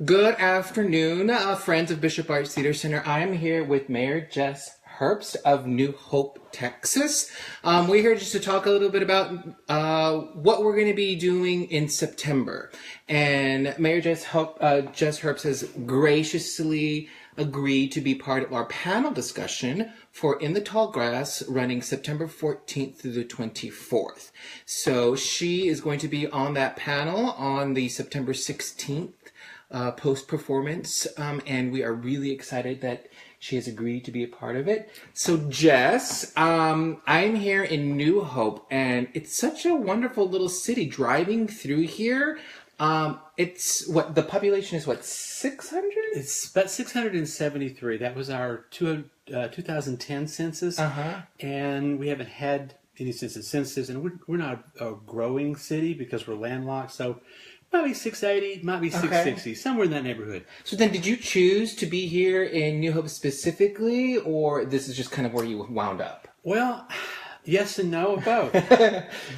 Good afternoon, friends of Bishop Arts Theater Center. I am here with Mayor Jess Herbst of New Hope, Texas. We're here just to talk a little bit about what we're going to be doing in September. And Mayor Jess Herbst has graciously agreed to be part of our panel discussion for In the Tall Grass, running September 14th through the 24th. So she is going to be on that panel on the September 16th post-performance, and we are really excited that she has agreed to be a part of it. So Jess, I'm here in New Hope, and it's such a wonderful little city. Driving through here, it's what the population is, what, 600? It's about 673. That was our 2010 census, and we haven't had any census, and we're not a growing city because we're landlocked, so might be 680, might be 660, somewhere in that neighborhood. So then did you choose to be here in New Hope specifically, or this is just kind of where you wound up? Well, yes and no, both.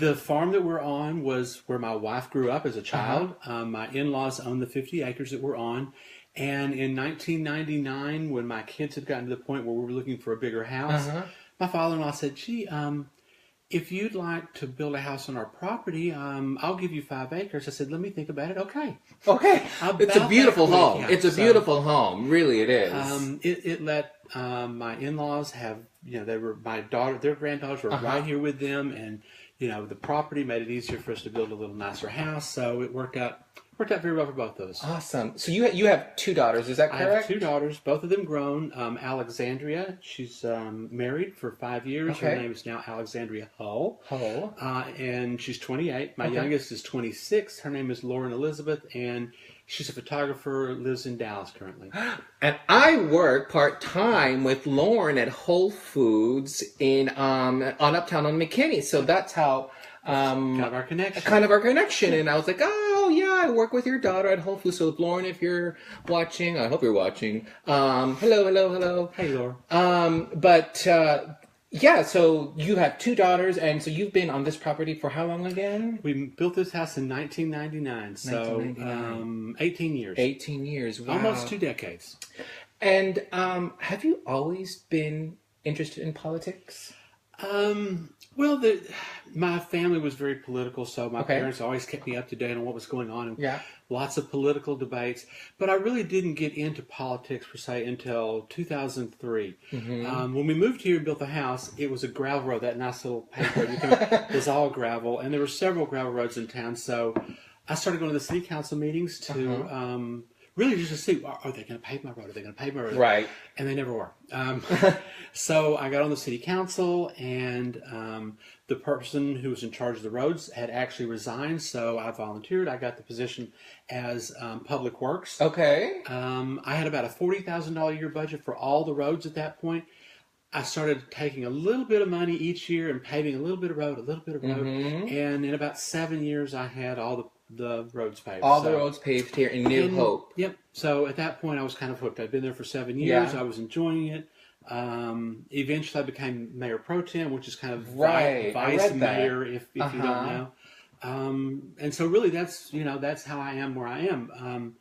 The farm that we're on was where my wife grew up as a child. My in-laws owned the 50 acres that we're on. And in 1999, when my kids had gotten to the point where we were looking for a bigger house, my father-in-law said, gee, if you'd like to build a house on our property, I'll give you 5 acres. I said, let me think about it. Okay. It's a beautiful home. Yeah. It's a beautiful home. Really, it is. It let my in-laws have, they were their granddaughters were right here with them, and the property made it easier for us to build a little nicer house. So it worked out very well for both of us. Awesome. So you have 2 daughters, is that correct? I have 2 daughters, both of them grown. Alexandria, she's married for 5 years. Her name is now Alexandria Hull. And she's 28. My youngest is 26. Her name is Lauren Elizabeth, and she's a photographer, lives in Dallas currently. And I work part-time with Lauren at Whole Foods on Uptown on McKinney. So that's how... kind of our connection. And I was like, oh yeah, I work with your daughter at Whole Foods. So Lauren, if you're watching, I hope you're watching. Hello. Hey, Laura. Yeah, so you have 2 daughters, and so you've been on this property for how long again? We built this house in 1999, so 18 years. 18 years, wow. Almost 2 decades. And have you always been interested in politics? Well, my family was very political, so my parents always kept me up to date on what was going on, and lots of political debates. But I really didn't get into politics, per se, until 2003. When we moved here and built the house, it was a gravel road, that nice little paved road. It was all gravel, and there were several gravel roads in town, so I started going to the city council meetings to... really just to see, are they going to pave my road? Are they going to pave my road? Right. And they never were. So I got on the city council, and the person who was in charge of the roads had actually resigned, so I volunteered. I got the position as Public Works. Okay. I had about a $40,000 a year budget for all the roads at that point. I started taking a little bit of money each year and paving a little bit of road, and in about 7 years I had all the roads paved. The roads paved here in New Hope. Yep. So at that point I was kind of hooked. I'd been there for 7 years. I was enjoying it. Eventually I became Mayor Pro Tem, which is kind of vice mayor if you don't know. And so really that's how I am where I am.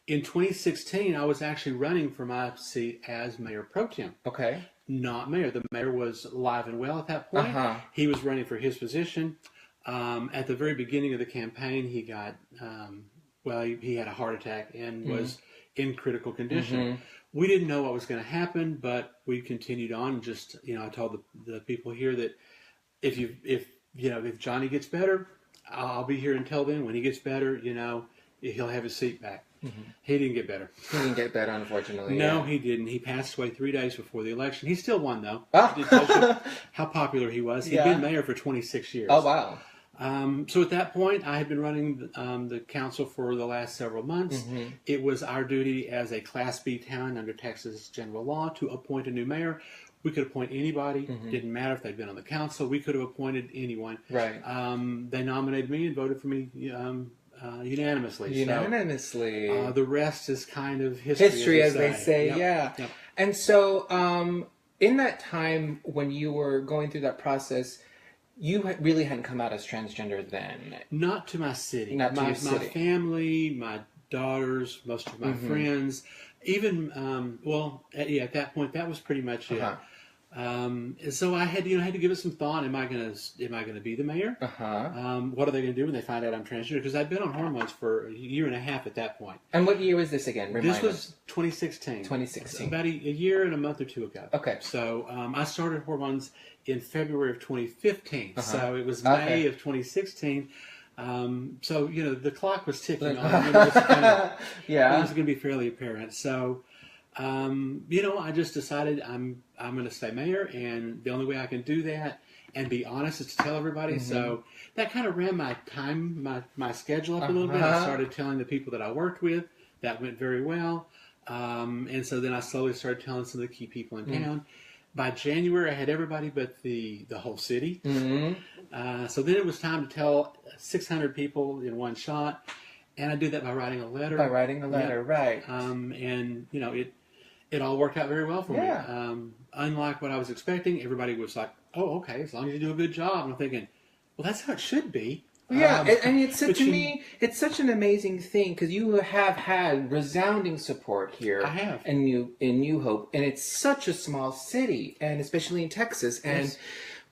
In 2016 I was actually running for my seat as Mayor Pro Tem. Okay. Not mayor. The mayor was alive and well at that point. He was running for his position. At the very beginning of the campaign, he got, he had a heart attack and was in critical condition. We didn't know what was going to happen, but we continued on. Just, I told the people here that if Johnny gets better, I'll be here until then. When he gets better, he'll have his seat back. He didn't get better. He didn't get better, unfortunately. No, he didn't. He passed away 3 days before the election. He still won, though. It tells you how popular he was. He'd been mayor for 26 years. Oh, wow. So at that point, I had been running the council for the last several months. It was our duty as a Class B town under Texas general law to appoint a new mayor. We could appoint anybody. Didn't matter if they'd been on the council. We could have appointed anyone. Right. They nominated me and voted for me unanimously. So, the rest is kind of history, as they say. Yep. And so in that time when you were going through that process, you really hadn't come out as transgender then. Not to my city. Not to your city. My family, my daughters, most of my friends, even at that point that was pretty much it. And so I had to give it some thought. Am I gonna be the mayor? What are they gonna do when they find out I'm transgender? Because I've been on hormones for a year and a half at that point. And what year was this again? This was 2016. 2016. About a year and a month or two ago. Okay. So I started hormones in February of 2015. So it was May of 2016. So the clock was ticking on. It was going to be fairly apparent. So. I just decided I'm going to stay mayor, and the only way I can do that and be honest is to tell everybody. So that kind of ran my schedule up a little bit. I started telling the people that I worked with. That went very well. And so then I slowly started telling some of the key people in town. By January, I had everybody but the whole city. So then it was time to tell 600 people in one shot. And I did that by writing a letter. Right. And it all worked out very well for me. Unlike what I was expecting, everybody was like, "Oh, okay, as long as you do a good job." And I'm thinking, "Well, that's how it should be." And it's it's such an amazing thing because you have had resounding support here. I have in New Hope, and it's such a small city, and especially in Texas. And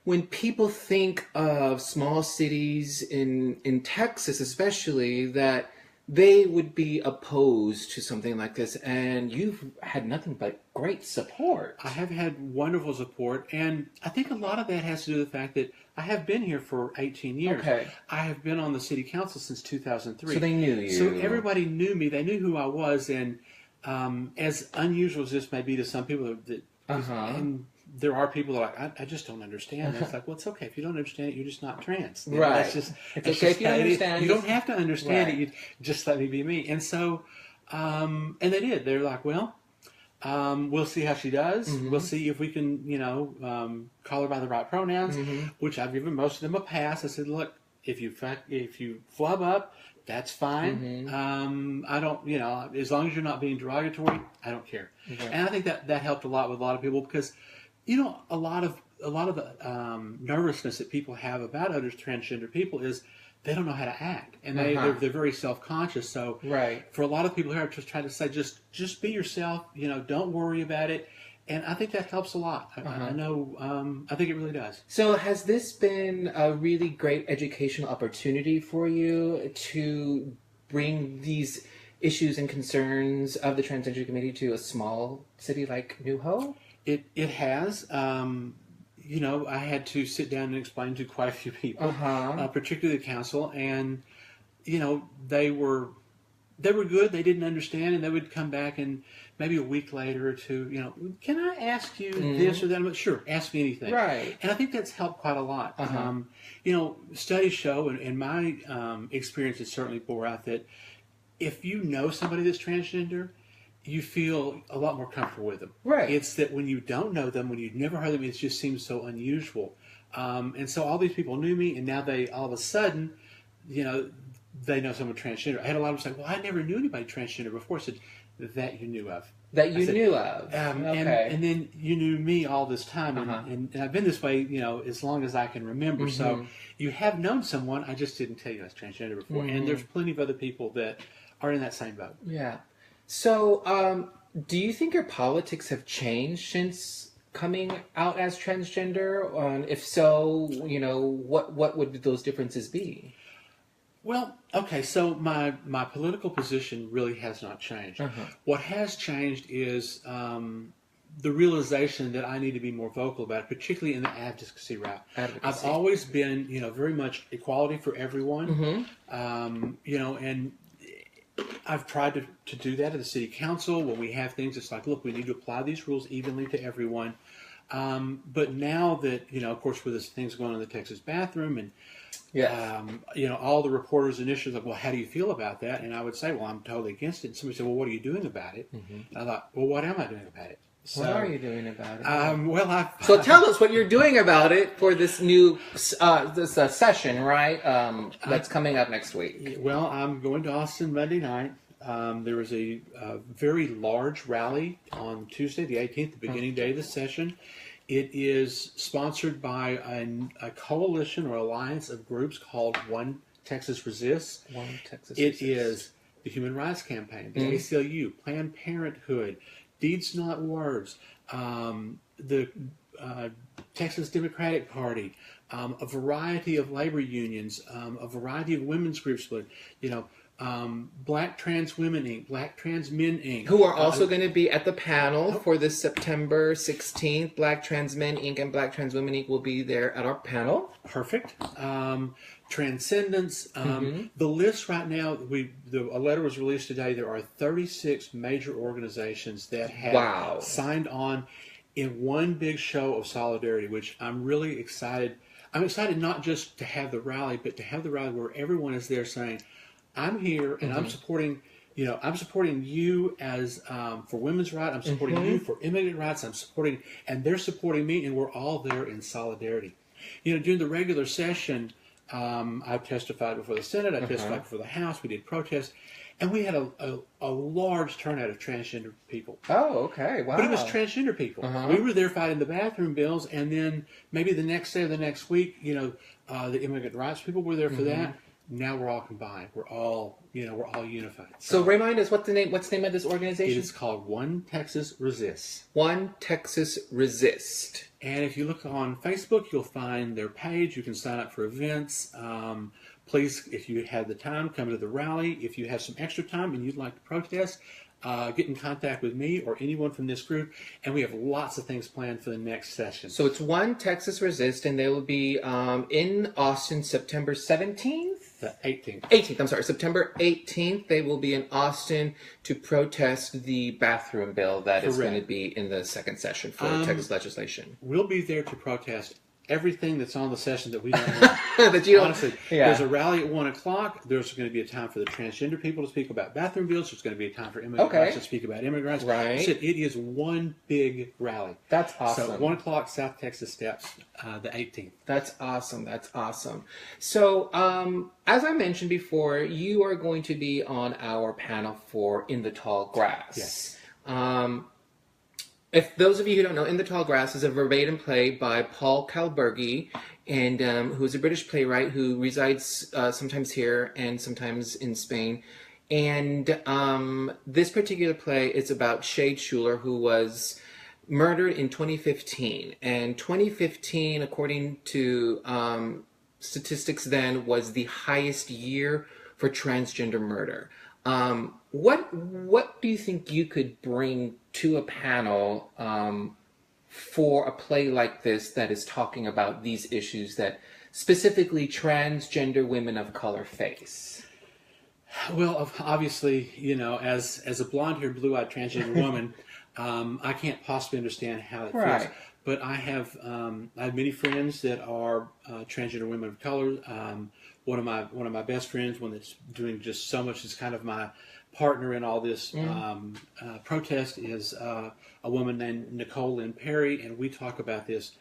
when people think of small cities in Texas, especially that. They would be opposed to something like this, and you've had nothing but great support. I have had wonderful support, and I think a lot of that has to do with the fact that I have been here for 18 years. Okay. I have been on the city council since 2003. So they knew you. So everybody knew me. They knew who I was, and as unusual as this may be to some people, and there are people that are like, I just don't understand. It's like, well, it's okay. If you don't understand it, you're just not trans. Right. It's okay if you understand. You don't have to understand it. You just let me be me. And so, and they did. They're like, well, we'll see how she does. We'll see if we can, call her by the right pronouns, which I've given most of them a pass. I said, look, if you flub up, that's fine. I don't, as long as you're not being derogatory, I don't care. And I think that helped a lot with a lot of people because, a lot of the nervousness that people have about other transgender people is they don't know how to act, and they're very self-conscious. So for a lot of people here, I'm just trying to say, just be yourself. Don't worry about it. And I think that helps a lot. I know. I think it really does. So has this been a really great educational opportunity for you to bring these issues and concerns of the transgender community to a small city like New Hope? It has. I had to sit down and explain to quite a few people, particularly the council, and they were good. They didn't understand, and they would come back and maybe a week later or two, can I ask you this or that? I'm like, sure, ask me anything. Right. And I think that's helped quite a lot. Studies show, and my experience has certainly bore out that if you know somebody that's transgender, you feel a lot more comfortable with them. Right. It's that when you don't know them, when you've never heard them, it just seems so unusual. And so all these people knew me, and now they all of a sudden, they know someone transgender. I had a lot of people say, well, I never knew anybody transgender before. I said, that you knew of. That you knew of. Okay. And then you knew me all this time. And I've been this way, as long as I can remember. So you have known someone, I just didn't tell you I was transgender before. And there's plenty of other people that are in that same boat. Yeah. So, do you think your politics have changed since coming out as transgender? If so, what would those differences be? Well, okay, so my political position really has not changed. What has changed is the realization that I need to be more vocal about it, particularly in the advocacy route. I've always been, very much equality for everyone, and I've tried to do that at the city council when we have things. It's like, look, we need to apply these rules evenly to everyone. But now that, of course, with this things going on in the Texas bathroom and, all the reporters and issues like, well, how do you feel about that? And I would say, well, I'm totally against it. And somebody said, well, what are you doing about it? And I thought, well, what am I doing about it? So, what are you doing about it? So tell us what you're doing about it for this new session, right? That's coming up next week. Well, I'm going to Austin Monday night. There was a very large rally on Tuesday, the 18th, the beginning day of the session. It is sponsored by a coalition or alliance of groups called One Texas Resists. One Texas It Resists. is the Human Rights Campaign, the ACLU, Planned Parenthood, Deeds Not Words, the Texas Democratic Party, a variety of labor unions, a variety of women's groups, Black Trans Women Inc., Black Trans Men Inc. Who are also going to be at the panel for this September 16th. Black Trans Men Inc. and Black Trans Women Inc. will be there at our panel. Perfect. Transcendence. The list right now, a letter was released today. There are 36 major organizations that have signed on in one big show of solidarity, which I'm really excited. I'm excited not just to have the rally, but to have the rally where everyone is there saying, I'm here and I'm supporting, I'm supporting you as for women's rights. I'm supporting you for immigrant rights. And they're supporting me, and we're all there in solidarity. During the regular session, I've testified before the Senate. I testified before the House. We did protests. And we had a large turnout of transgender people. Oh, okay. Wow. But it was transgender people. We were there fighting the bathroom bills, and then maybe the next day or the next week, the immigrant rights people were there for that. Now we're all combined. We're all unified. So remind us, what's the name of this organization? It's called One Texas Resists. One Texas Resist. And if you look on Facebook, you'll find their page. You can sign up for events. Please, if you have the time, come to the rally. If you have some extra time and you'd like to protest, get in contact with me or anyone from this group. And we have lots of things planned for the next session. So it's One Texas Resist, and they will be in Austin September 17th? The 18th. 18th, I'm sorry. September 18th, they will be in Austin to protest the bathroom bill that is going to be in the second session for Texas legislation. We'll be there to protest everything that's on the session that we don't want. That you don't, honestly, there's a rally at 1 o'clock. There's going to be a time for the transgender people to speak about bathroom bills. There's going to be a time for immigrant rights to speak about immigrants. Right. So it is one big rally. That's awesome. So 1 o'clock, South Texas Steps, the 18th. That's awesome. That's awesome. So, as I mentioned before, you are going to be on our panel for In the Tall Grass. Yes. If those of you who don't know, In the Tall Grass is a verbatim play by Paul Kalburgi, and who's a British playwright who resides sometimes here and sometimes in Spain. And this particular play is about Shade Schuler, who was murdered in 2015. And 2015, according to statistics then, was the highest year for transgender murder. What do you think you could bring to a panel for a play like this that is talking about these issues that specifically transgender women of color face? Well, obviously, as a blonde-haired, blue-eyed transgender woman, I can't possibly understand how it feels. But I have many friends that are transgender women of color. One of my best friends, one that's doing just so much, is kind of my partner in all this protest, is a woman named Nicole Lynn Perry, and we talk about this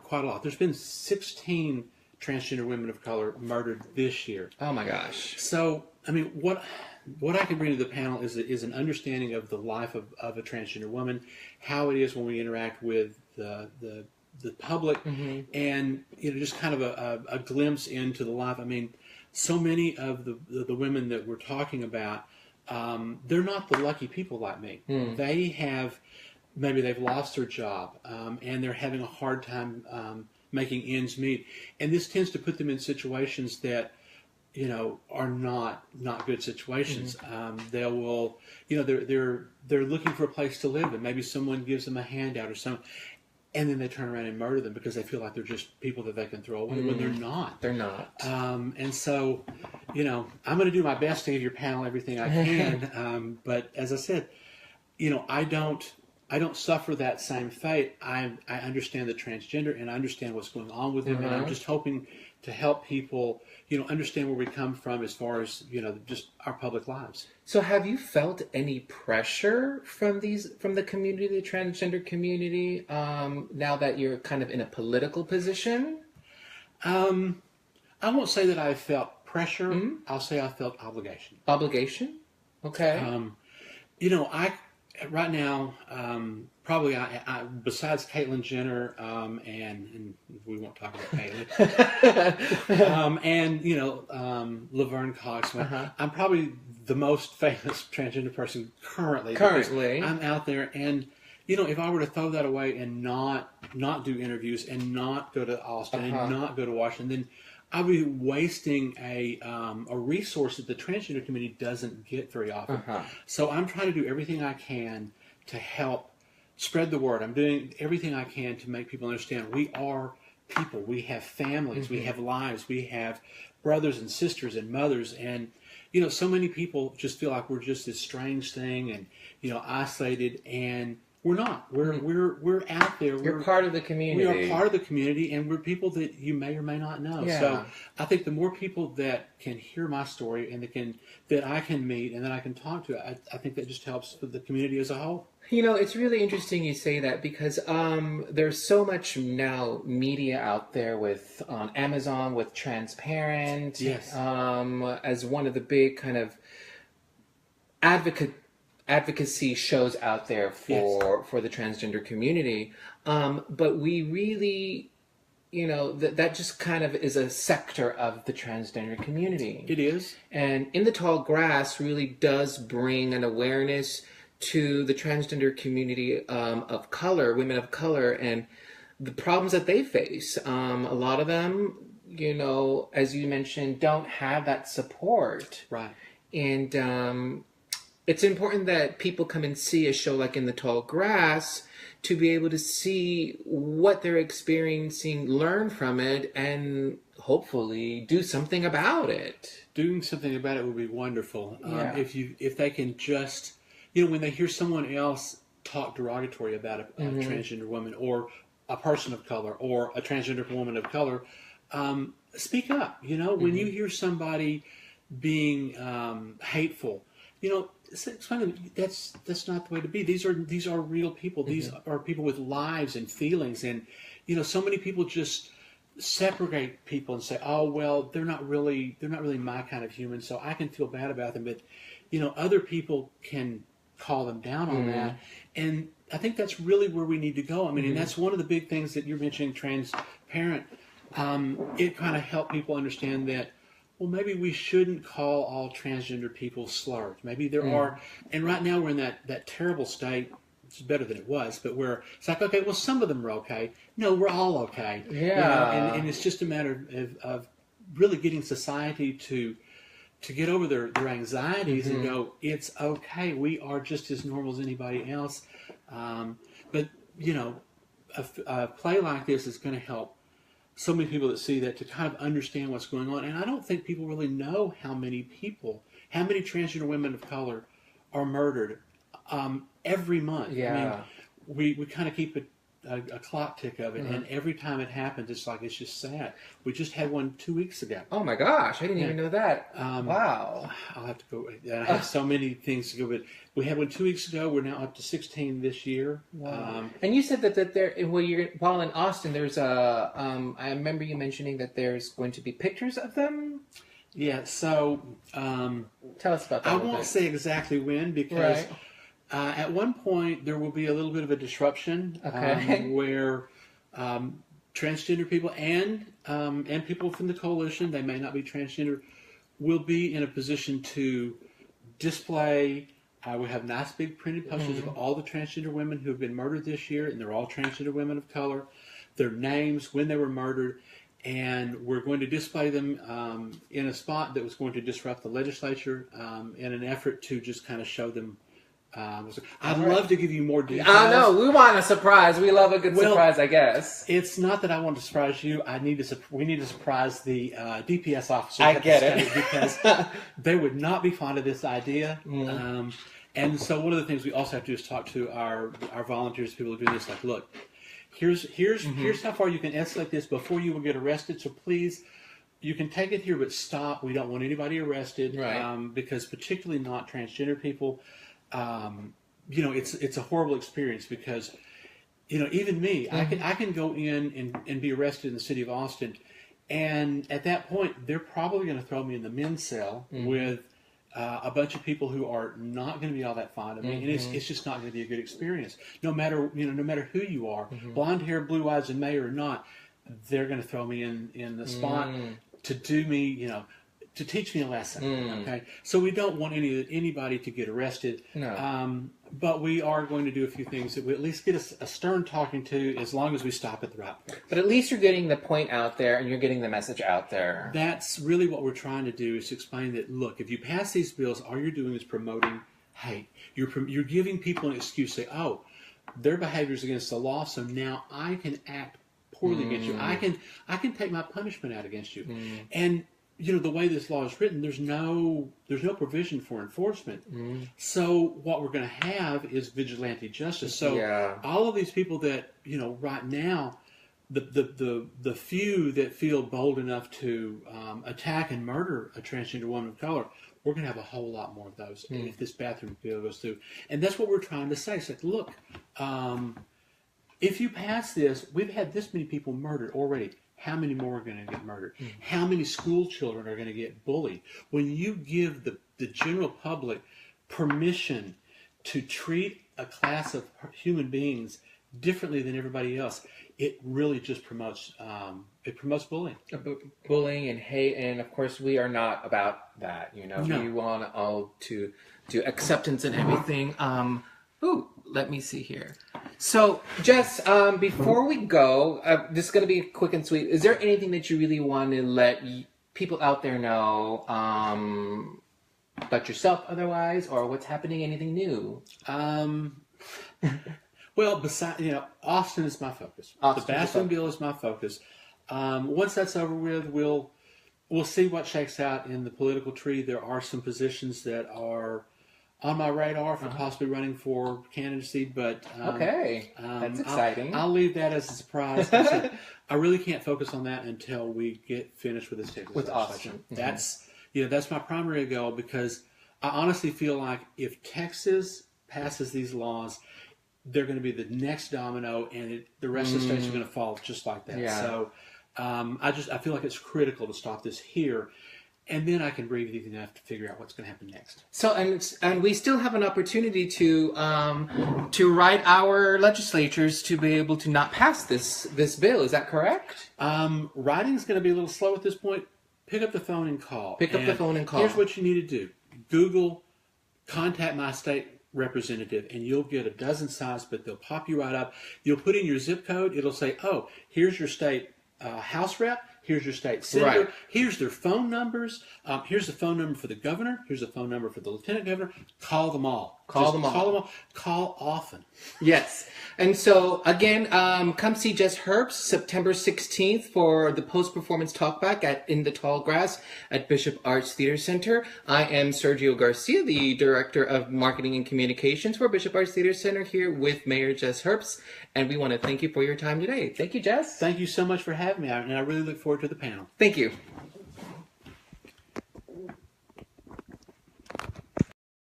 quite a lot. There's been 16 transgender women of color murdered this year. Oh my gosh! So I mean, what I can bring to the panel is an understanding of the life of a transgender woman, how it is when we interact with the public, and just kind of a glimpse into the life. I mean, so many of the women that we're talking about, they're not the lucky people like me. Maybe they've lost their job, and they're having a hard time making ends meet, and this tends to put them in situations that are not good situations. They're looking for a place to live, and maybe someone gives them a handout or something, and then they turn around and murder them because they feel like they're just people that they can throw away when they're not. They're not. And so, I'm going to do my best to give your panel everything I can. But as I said, I don't suffer that same fate. I understand the transgender, and I understand what's going on with them, and I'm just hoping to help people, understand where we come from as far as, just our public lives. So have you felt any pressure from the community, the transgender community, now that you're kind of in a political position? I won't say that I felt pressure. I'll say I felt obligation. Obligation? Okay. Right now, probably I besides Caitlyn Jenner, and we won't talk about Caitlyn, and Laverne Cox, I'm probably the most famous transgender person currently. I'm out there, and if I were to throw that away and not do interviews and not go to Austin and not go to Washington, then I'd be wasting a resource that the transgender community doesn't get very often. So I'm trying to do everything I can to help spread the word. I'm doing everything I can to make people understand we are people. We have families. We have lives. We have brothers and sisters and mothers. And, so many people just feel like we're just this strange thing and, isolated. And we're not. We're out there. You're part of the community. We are part of the community, and we're people that you may or may not know. Yeah. So I think the more people that can hear my story and that I can meet and that I can talk to, I think that just helps the community as a whole. It's really interesting you say that because there's so much now media out there with on Amazon with Transparent, as one of the big kind of advocacy shows out there for the transgender community. But we really, that just kind of is a sector of the transgender community. It is. And In the Tall Grass really does bring an awareness to the transgender community of color, women of color, and the problems that they face. A lot of them, as you mentioned, don't have that support. Right. And it's important that people come and see a show like In the Tall Grass to be able to see what they're experiencing, learn from it, and hopefully do something about it. Doing something about it would be wonderful. If they can just, when they hear someone else talk derogatory about a transgender woman or a person of color or a transgender woman of color, speak up. When you hear somebody being hateful, explain to them that's not the way to be. These are real people. These are people with lives and feelings, and so many people just separate people and say, oh well, they're not really my kind of human, so I can feel bad about them. But other people can call them down on that, and I think that's really where we need to go. I mean, and that's one of the big things that you're mentioning, Transparent. It kind of helped people understand that, well, maybe we shouldn't call all transgender people slurs. Maybe there are, and right now we're in that terrible state. It's better than it was, but where it's like, okay, well, some of them are okay. No, we're all okay. Yeah. And it's just a matter of really getting society to get over their anxieties and go, it's okay. We are just as normal as anybody else. But a play like this is going to help so many people that see that to kind of understand what's going on. And I don't think people really know how many transgender women of color are murdered every month. Yeah. I mean, we kind of keep a clock tick of it, and every time it happens, it's just sad. We just had one 2 weeks ago. Oh my gosh, I didn't even know that. Wow. I'll have to go. I have so many things to go, but we had one 2 weeks ago. We're now up to 16 this year. Wow. And you said that there, while in Austin, there's I remember you mentioning that there's going to be pictures of them. Yeah. So tell us about that. I won't say exactly when because. Right. At one point, there will be a little bit of a disruption where transgender people and people from the coalition, they may not be transgender, will be in a position to display. We have nice big printed posters of all the transgender women who have been murdered this year, and they're all transgender women of color, their names, when they were murdered, and we're going to display them in a spot that was going to disrupt the legislature in an effort to just kind of show them. I'd love to give you more details. I know. We want a surprise. We love a good surprise, I guess. It's not that I want to surprise you. We need to surprise the DPS officers. I get it. Because they would not be fond of this idea. And so one of the things we also have to do is talk to our volunteers, people who are doing this. Like, look, here's how far you can escalate this before you will get arrested. So please, you can take it here, but stop. We don't want anybody arrested. Right. Because particularly not transgender people. It's a horrible experience because, even me, I can go in and be arrested in the city of Austin, and at that point, they're probably going to throw me in the men's cell with a bunch of people who are not going to be all that fond of me, and it's just not going to be a good experience. No matter who you are, blonde hair, blue eyes, and mayor or not, they're going to throw me in the spot to do me, to teach me a lesson. Okay, so we don't want anybody to get arrested. No. But we are going to do a few things that we at least get a stern talking to, as long as we stop at the right point. But at least you're getting the point out there, and you're getting the message out there. That's really what we're trying to do, is to explain that, look, if you pass these bills, all you're doing is promoting hate. You're giving people an excuse to say, oh, their behavior is against the law, so now I can act poorly against you. I can take my punishment out against you. And the way this law is written, there's no provision for enforcement. So what we're going to have is vigilante justice. So all of these people that right now, the few that feel bold enough to attack and murder a transgender woman of color, we're going to have a whole lot more of those if this bathroom bill goes through. And that's what we're trying to say. It's like, look, if you pass this, we've had this many people murdered already. How many more are going to get murdered? How many school children are going to get bullied? When you give the general public permission to treat a class of human beings differently than everybody else, it really just promotes bullying. Bullying and hate, and of course we are not about that. No. We want all to do acceptance and everything. Let me see here. So, Jess, before we go, this is going to be quick and sweet. Is there anything that you really want to let people out there know about yourself otherwise, or what's happening, anything new? Well, besides, Austin is my focus. The bathroom bill is my focus. Once that's over with, we'll see what shakes out in the political tree. There are some positions that are on my radar for possibly running for candidacy, but that's exciting. I'll leave that as a surprise. I really can't focus on that until we get finished with this Texas legislation. That's my primary goal, because I honestly feel like if Texas passes these laws, they're going to be the next domino, and the rest of the states are going to fall just like that. Yeah. So I feel like it's critical to stop this here. And then I can breathe easy enough to figure out what's going to happen next. So, and we still have an opportunity to write our legislatures to be able to not pass this bill. Is that correct? Writing is going to be a little slow at this point. Pick up the phone and call. Here's what you need to do. Google, contact my state representative, and you'll get a dozen sites, but they'll pop you right up. You'll put in your zip code. It'll say, oh, here's your state House rep. Here's your state senator. Right. Here's their phone numbers. Here's the phone number for the governor. Here's the phone number for the lieutenant governor. Call them all. Call them all. Call often. Yes. And so, again, come see Jess Herbst September 16th for the post-performance talkback in the Tall Grass at Bishop Arts Theater Center. I am Sergio Garcia, the Director of Marketing and Communications for Bishop Arts Theater Center, here with Mayor Jess Herbst. And we want to thank you for your time today. Thank you, Jess. Thank you so much for having me, and I really look forward to the panel. Thank you.